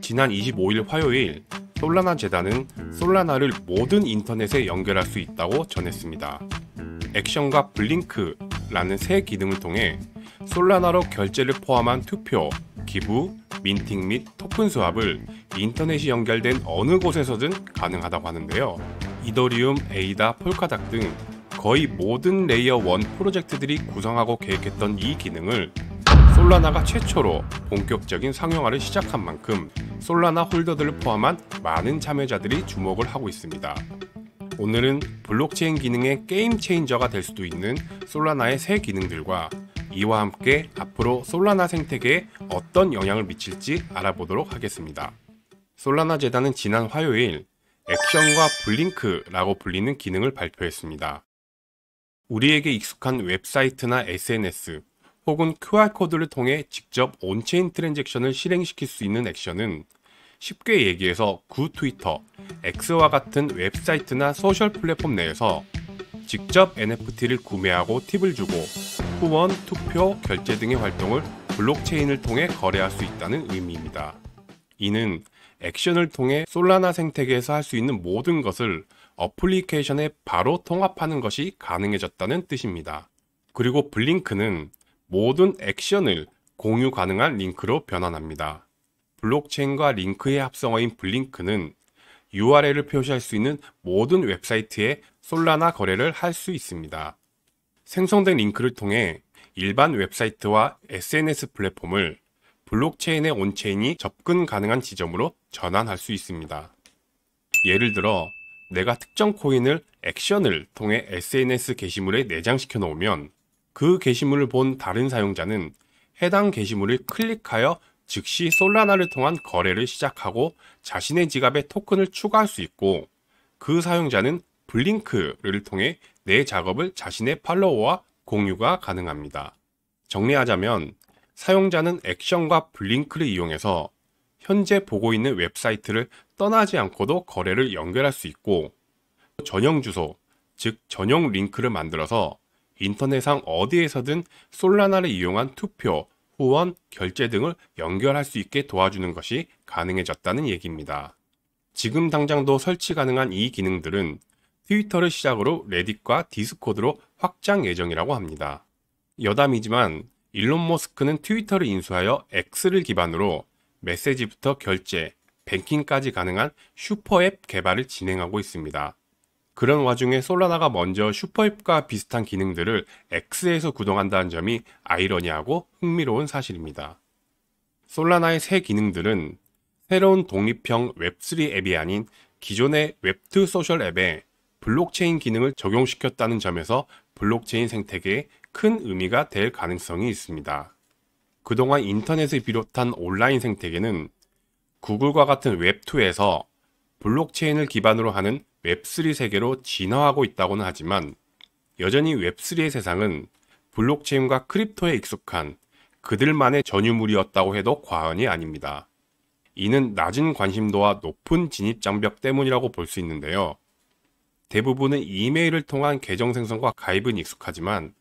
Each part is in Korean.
지난 25일 화요일 솔라나 재단은 솔라나를 모든 인터넷에 연결할 수 있다고 전했습니다. 액션과 블링크라는 새 기능을 통해 솔라나로 결제를 포함한 투표, 기부, 민팅 및 토큰 수합을 인터넷이 연결된 어느 곳에서든 가능하다고 하는데요. 이더리움, 에이다, 폴카닥 등 거의 모든 레이어 1 프로젝트들이 구성하고 계획했던 이 기능을 솔라나가 최초로 본격적인 상용화를 시작한 만큼 솔라나 홀더들을 포함한 많은 참여자들이 주목을 하고 있습니다. 오늘은 블록체인 기능의 게임 체인저가 될 수도 있는 솔라나의 새 기능들과 이와 함께 앞으로 솔라나 생태계에 어떤 영향을 미칠지 알아보도록 하겠습니다. 솔라나 재단은 지난 화요일 액션과 블링크라고 불리는 기능을 발표했습니다. 우리에게 익숙한 웹사이트나 SNS 혹은 QR코드를 통해 직접 온체인 트랜잭션을 실행시킬 수 있는 액션은 쉽게 얘기해서 구 트위터, X와 같은 웹사이트나 소셜 플랫폼 내에서 직접 NFT를 구매하고 팁을 주고 후원, 투표, 결제 등의 활동을 블록체인을 통해 거래할 수 있다는 의미입니다. 이는 액션을 통해 솔라나 생태계에서 할 수 있는 모든 것을 어플리케이션에 바로 통합하는 것이 가능해졌다는 뜻입니다. 그리고 블링크는 모든 액션을 공유 가능한 링크로 변환합니다. 블록체인과 링크의 합성어인 블링크는 URL을 표시할 수 있는 모든 웹사이트에 솔라나 거래를 할 수 있습니다. 생성된 링크를 통해 일반 웹사이트와 SNS 플랫폼을 블록체인의 온체인이 접근 가능한 지점으로 전환할 수 있습니다. 예를 들어 내가 특정 코인을 액션을 통해 SNS 게시물에 내장시켜 놓으면 그 게시물을 본 다른 사용자는 해당 게시물을 클릭하여 즉시 솔라나를 통한 거래를 시작하고 자신의 지갑에 토큰을 추가할 수 있고 그 사용자는 블링크를 통해 내 작업을 자신의 팔로워와 공유가 가능합니다. 정리하자면 사용자는 액션과 블링크를 이용해서 현재 보고 있는 웹사이트를 떠나지 않고도 거래를 연결할 수 있고 전용 주소, 즉 전용 링크를 만들어서 인터넷상 어디에서든 솔라나를 이용한 투표, 후원, 결제 등을 연결할 수 있게 도와주는 것이 가능해졌다는 얘기입니다. 지금 당장도 설치 가능한 이 기능들은 트위터를 시작으로 레딧과 디스코드로 확장 예정이라고 합니다. 여담이지만 일론 머스크는 트위터를 인수하여 X를 기반으로 메시지부터 결제, 뱅킹까지 가능한 슈퍼앱 개발을 진행하고 있습니다. 그런 와중에 솔라나가 먼저 슈퍼앱과 비슷한 기능들을 X에서 구동한다는 점이 아이러니하고 흥미로운 사실입니다. 솔라나의 새 기능들은 새로운 독립형 웹3 앱이 아닌 기존의 웹2 소셜 앱에 블록체인 기능을 적용시켰다는 점에서 블록체인 생태계에 큰 의미가 될 가능성이 있습니다. 그동안 인터넷을 비롯한 온라인 생태계는 구글과 같은 웹2에서 블록체인을 기반으로 하는 웹3 세계로 진화하고 있다고는 하지만 여전히 웹3의 세상은 블록체인과 크립토에 익숙한 그들만의 전유물이었다고 해도 과언이 아닙니다. 이는 낮은 관심도와 높은 진입장벽 때문이라고 볼 수 있는데요. 대부분은 이메일을 통한 계정 생성과 가입은 익숙하지만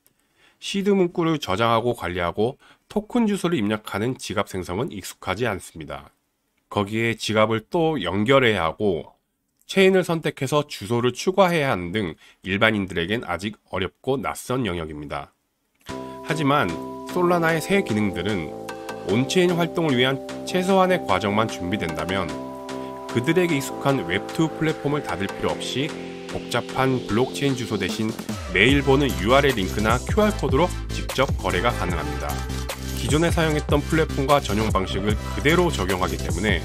시드 문구를 저장하고 관리하고 토큰 주소를 입력하는 지갑 생성은 익숙하지 않습니다. 거기에 지갑을 또 연결해야 하고 체인을 선택해서 주소를 추가해야 하는 등 일반인들에겐 아직 어렵고 낯선 영역입니다. 하지만 솔라나의 새 기능들은 온체인 활동을 위한 최소한의 과정만 준비된다면 그들에게 익숙한 웹2 플랫폼을 닫을 필요 없이 복잡한 블록체인 주소 대신 매일 보는 URL 링크나 QR코드로 직접 거래가 가능합니다. 기존에 사용했던 플랫폼과 전용 방식을 그대로 적용하기 때문에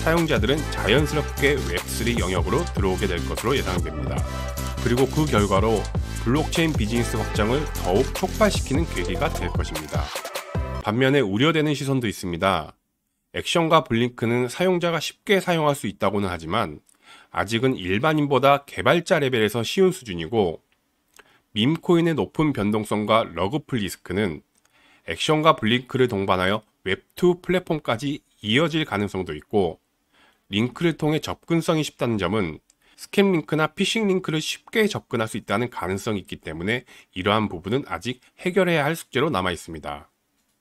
사용자들은 자연스럽게 웹3 영역으로 들어오게 될 것으로 예상됩니다. 그리고 그 결과로 블록체인 비즈니스 확장을 더욱 촉발시키는 계기가 될 것입니다. 반면에 우려되는 시선도 있습니다. 액션과 블링크는 사용자가 쉽게 사용할 수 있다고는 하지만 아직은 일반인보다 개발자 레벨에서 쉬운 수준이고 밈코인의 높은 변동성과 러그풀 리스크는 액션과 블링크를 동반하여 웹2 플랫폼까지 이어질 가능성도 있고 링크를 통해 접근성이 쉽다는 점은 스캠 링크나 피싱 링크를 쉽게 접근할 수 있다는 가능성이 있기 때문에 이러한 부분은 아직 해결해야 할 숙제로 남아 있습니다.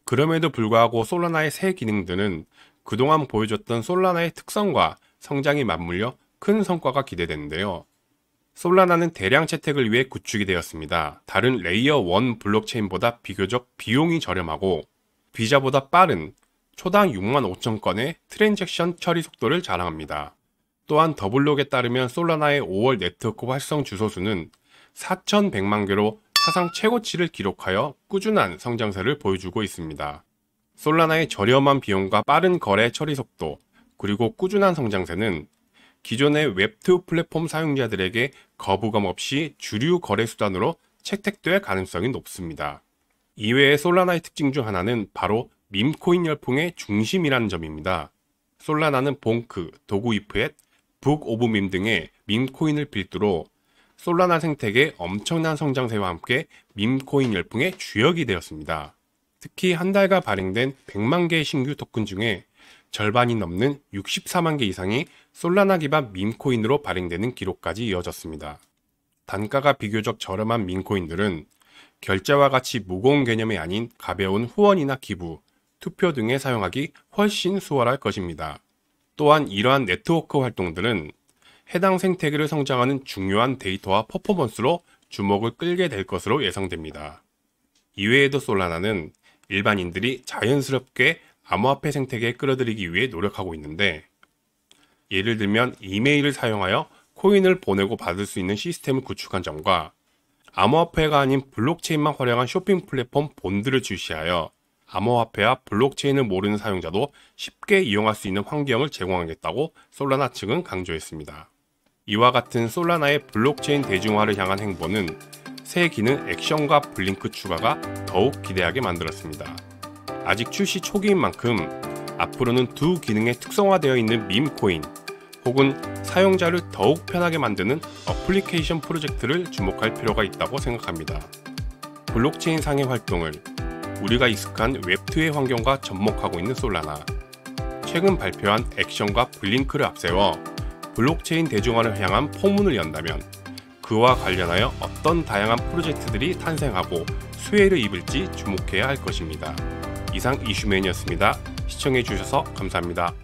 그럼에도 불구하고 솔라나의 새 기능들은 그동안 보여줬던 솔라나의 특성과 성장이 맞물려 큰 성과가 기대되는데요. 솔라나는 대량 채택을 위해 구축이 되었습니다. 다른 레이어 1 블록체인보다 비교적 비용이 저렴하고 비자보다 빠른 초당 65,000건의 트랜잭션 처리 속도를 자랑합니다. 또한 더블록에 따르면 솔라나의 5월 네트워크 활성 주소수는 4,100만 개로 사상 최고치를 기록하여 꾸준한 성장세를 보여주고 있습니다. 솔라나의 저렴한 비용과 빠른 거래 처리 속도, 그리고 꾸준한 성장세는 기존의 웹2 플랫폼 사용자들에게 거부감 없이 주류 거래 수단으로 채택될 가능성이 높습니다. 이외에 솔라나의 특징 중 하나는 바로 밈코인 열풍의 중심이라는 점입니다. 솔라나는 봉크, 도구이프엣, 북 오브 밈 등의 밈코인을 필두로 솔라나 생태계의 엄청난 성장세와 함께 밈코인 열풍의 주역이 되었습니다. 특히 한 달간 발행된 100만 개의 신규 토큰 중에 절반이 넘는 64만 개 이상이 솔라나 기반 밈코인으로 발행되는 기록까지 이어졌습니다. 단가가 비교적 저렴한 밈코인들은 결제와 같이 무거운 개념이 아닌 가벼운 후원이나 기부, 투표 등에 사용하기 훨씬 수월할 것입니다. 또한 이러한 네트워크 활동들은 해당 생태계를 성장하는 중요한 데이터와 퍼포먼스로 주목을 끌게 될 것으로 예상됩니다. 이외에도 솔라나는 일반인들이 자연스럽게 암호화폐 생태계에 끌어들이기 위해 노력하고 있는데, 예를 들면 이메일을 사용하여 코인을 보내고 받을 수 있는 시스템을 구축한 점과 암호화폐가 아닌 블록체인만 활용한 쇼핑 플랫폼 본드를 출시하여 암호화폐와 블록체인을 모르는 사용자도 쉽게 이용할 수 있는 환경을 제공하겠다고 솔라나 측은 강조했습니다. 이와 같은 솔라나의 블록체인 대중화를 향한 행보는 새 기능 액션과 블링크 추가가 더욱 기대하게 만들었습니다. 아직 출시 초기인 만큼 앞으로는 두 기능에 특성화되어 있는 밈코인 혹은 사용자를 더욱 편하게 만드는 어플리케이션 프로젝트를 주목할 필요가 있다고 생각합니다. 블록체인 상의 활동을 우리가 익숙한 웹2의 환경과 접목하고 있는 솔라나, 최근 발표한 액션과 블링크를 앞세워 블록체인 대중화를 향한 포문을 연다면 그와 관련하여 어떤 다양한 프로젝트들이 탄생하고 수혜를 입을지 주목해야 할 것입니다. 이상 이슈맨이었습니다. 시청해주셔서 감사합니다.